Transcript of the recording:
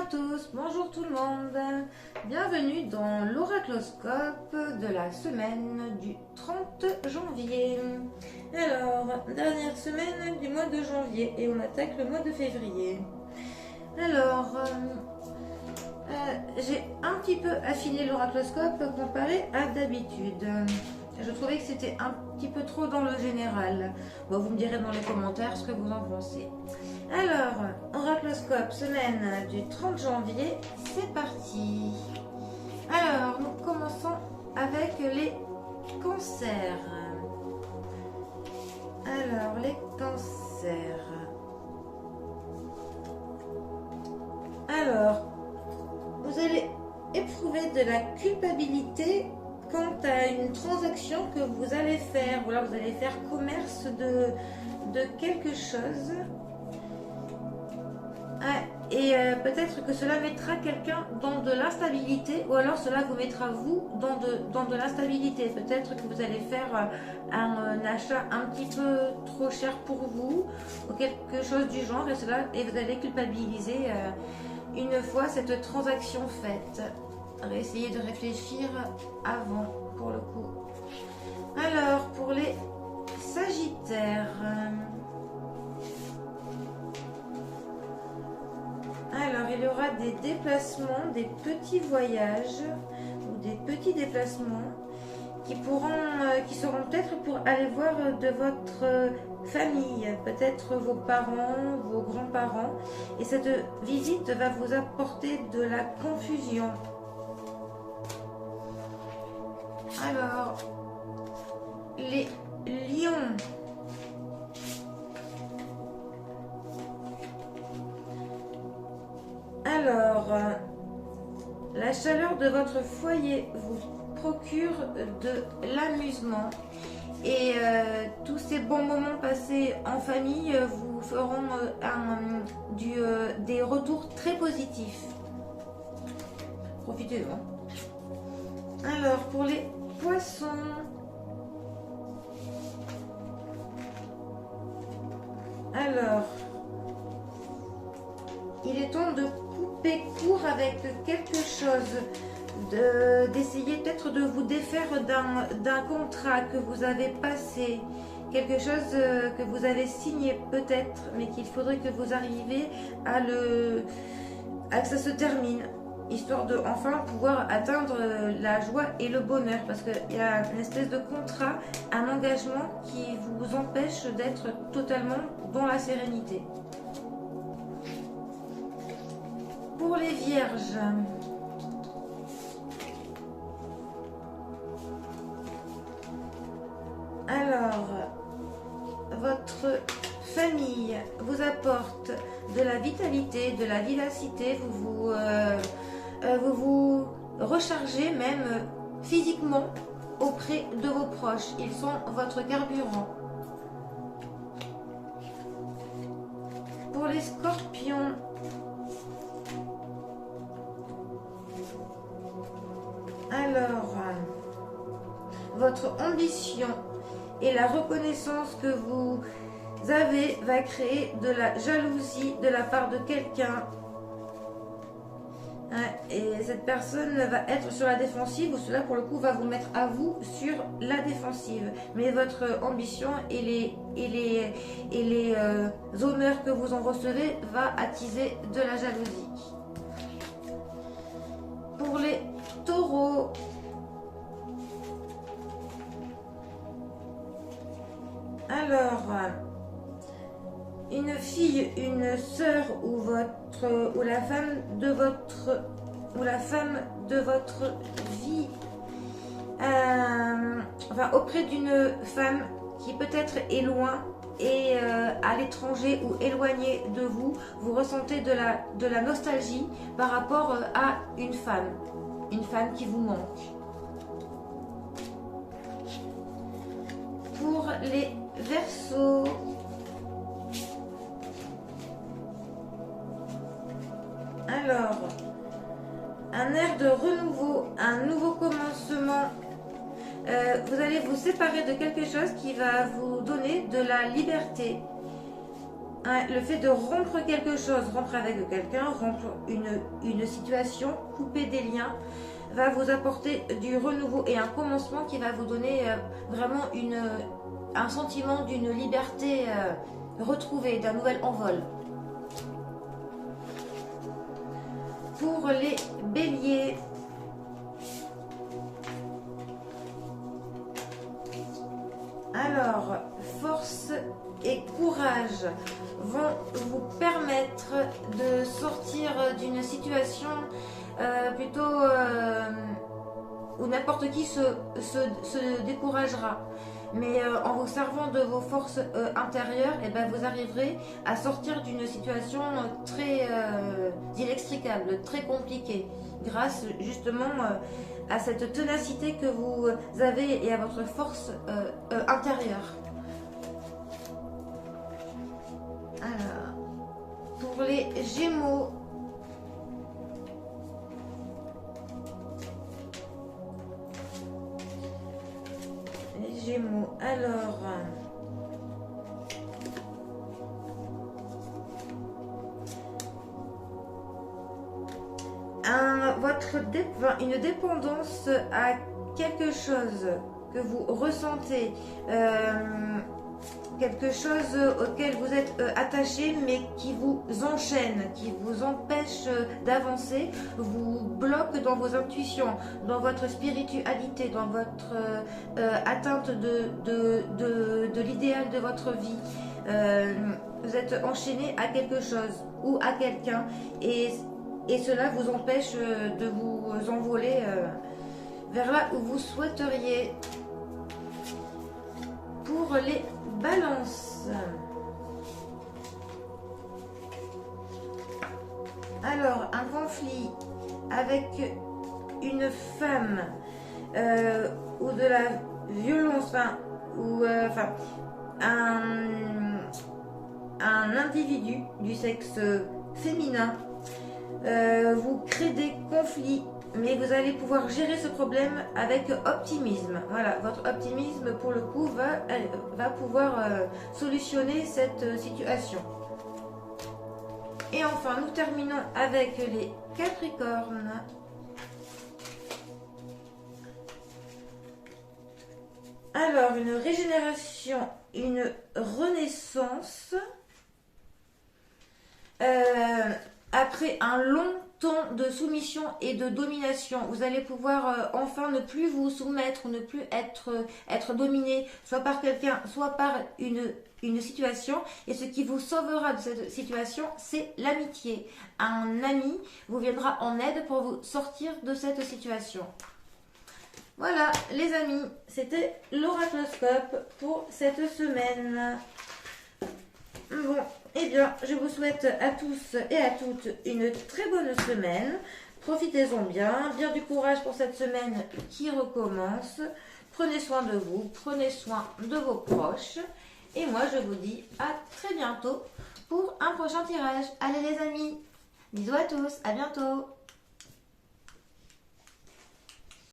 tous, bonjour tout le monde. Bienvenue dans l'oracloscope de la semaine du 30 janvier. Alors, dernière semaine du mois de janvier et on attaque le mois de février. Alors, j'ai un petit peu affiné l'oracloscope comparé à d'habitude. Je trouvais que c'était un petit peu trop dans le général. Bon, vous me direz dans les commentaires ce que vous en pensez. Alors, oracloscope, semaine du 30 janvier, c'est parti. Alors, nous commençons avec les cancers. Alors, les cancers. Alors, vous allez éprouver de la culpabilité quant à une transaction que vous allez faire. Voilà, vous allez faire commerce de quelque chose. Et peut-être que cela mettra quelqu'un dans de l'instabilité, ou alors cela vous mettra vous dans de l'instabilité. Peut-être que vous allez faire un achat un petit peu trop cher pour vous, ou quelque chose du genre, et vous allez culpabiliser une fois cette transaction faite. Essayez de réfléchir avant, pour le coup. Alors, pour les Sagittaires... Alors, il y aura des déplacements, des petits voyages ou des petits déplacements qui seront peut-être pour aller voir de votre famille, peut-être vos parents, vos grands-parents. Et cette visite va vous apporter de la confusion. Alors, les lions. Alors, la chaleur de votre foyer vous procure de l'amusement et tous ces bons moments passés en famille vous feront des retours très positifs. Profitez-en. Alors, pour les poissons, alors, il est temps de couper court avec quelque chose, d'essayer peut-être de vous défaire d'un contrat que vous avez passé, quelque chose que vous avez signé peut-être, mais qu'il faudrait que vous arriviez à que ça se termine, histoire de enfin pouvoir atteindre la joie et le bonheur, parce qu'il y a une espèce de contrat, un engagement qui vous empêche d'être totalement dans la sérénité. Pour les vierges, alors, votre famille vous apporte de la vitalité, de la vivacité, vous vous rechargez même physiquement auprès de vos proches. Ils sont votre carburant. Pour les scorpions, alors, votre ambition et la reconnaissance que vous avez va créer de la jalousie de la part de quelqu'un. Et cette personne va être sur la défensive, ou cela pour le coup va vous mettre à vous sur la défensive. Mais votre ambition et les honneurs que vous en recevez va attiser de la jalousie. Pour les taureaux, alors, une fille, une sœur ou la femme de votre vie, auprès d'une femme qui peut-être est loin et à l'étranger ou éloignée de vous, vous ressentez de la nostalgie par rapport à une femme qui vous manque. Pour les Verseaux, alors, un air de renouveau, un nouveau commencement. Vous allez vous séparer de quelque chose qui va vous donner de la liberté. hein, le fait de rompre quelque chose, rompre avec quelqu'un, rompre une situation, couper des liens, va vous apporter du renouveau et un commencement qui va vous donner vraiment un sentiment d'une liberté retrouvée, d'un nouvel envol. Pour les béliers, alors, force et courage vont vous permettre de sortir d'une situation plutôt où n'importe qui se découragera. Mais en vous servant de vos forces intérieures, et ben, vous arriverez à sortir d'une situation très inextricable, très compliquée, grâce justement à cette ténacité que vous avez et à votre force intérieure. Alors, pour les Gémeaux, alors, une dépendance à quelque chose que vous ressentez, quelque chose auquel vous êtes attaché mais qui vous enchaîne, qui vous empêche d'avancer, vous bloque dans vos intuitions, dans votre spiritualité, dans votre atteinte de l'idéal de votre vie. Vous êtes enchaîné à quelque chose ou à quelqu'un et cela vous empêche de vous envoler vers là où vous souhaiteriez. Pour les balances, alors un conflit avec une femme ou de la violence, un individu du sexe féminin vous crée des conflits, mais vous allez pouvoir gérer ce problème avec optimisme. Voilà, votre optimisme pour le coup va pouvoir solutionner cette situation. Et enfin, nous terminons avec les Capricornes. Alors, une régénération, une renaissance. Après un long temps de soumission et de domination, vous allez pouvoir enfin ne plus vous soumettre, ne plus être dominé, soit par quelqu'un, soit par une situation. Et ce qui vous sauvera de cette situation, c'est l'amitié. Un ami vous viendra en aide pour vous sortir de cette situation. Voilà les amis, c'était l'oracloscope pour cette semaine. Bon, eh bien, je vous souhaite à tous et à toutes une très bonne semaine. Profitez-en bien du courage pour cette semaine qui recommence. Prenez soin de vous, prenez soin de vos proches. Et moi, je vous dis à très bientôt pour un prochain tirage. Allez les amis, bisous à tous, à bientôt.